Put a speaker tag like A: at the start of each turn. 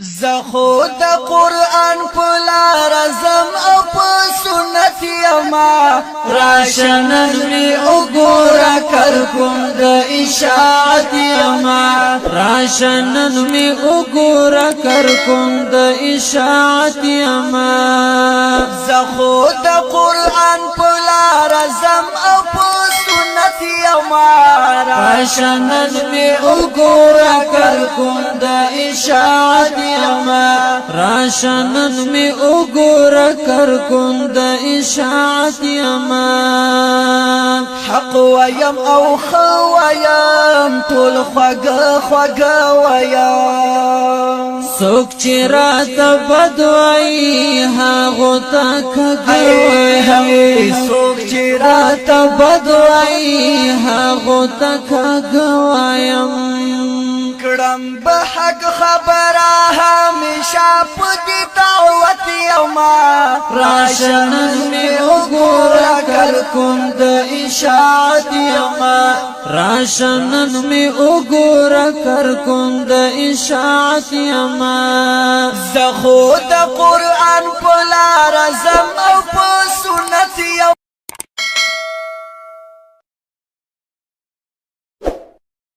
A: زخو د قرآن پلار زم او په سنت یما راشنن می وګورا کر کوم د اشاعت یما
B: راشنن می وګورا کر کوم د اشاعت یما
A: زخو د قرآن پلار زم او په سنت یما
B: راشنن می وګورا کر کوم د اشاعت یما راشنن می وګورا کر کوم د اشاعت یما
A: حق ویم او خو ویم ټول خوږ ویم
B: څوک چې راته بدوي هغه ته کګوي
A: څوک چې راته
B: بدوي هغه ته کګویم
A: کړم به حق خبره همیشه په دې دعوت یما
B: راشنن می وګورا کر کوم د اشاعت یما راشنن می وګورا کر کوم د اشاعت یما
A: زخو د قرآن په لار زم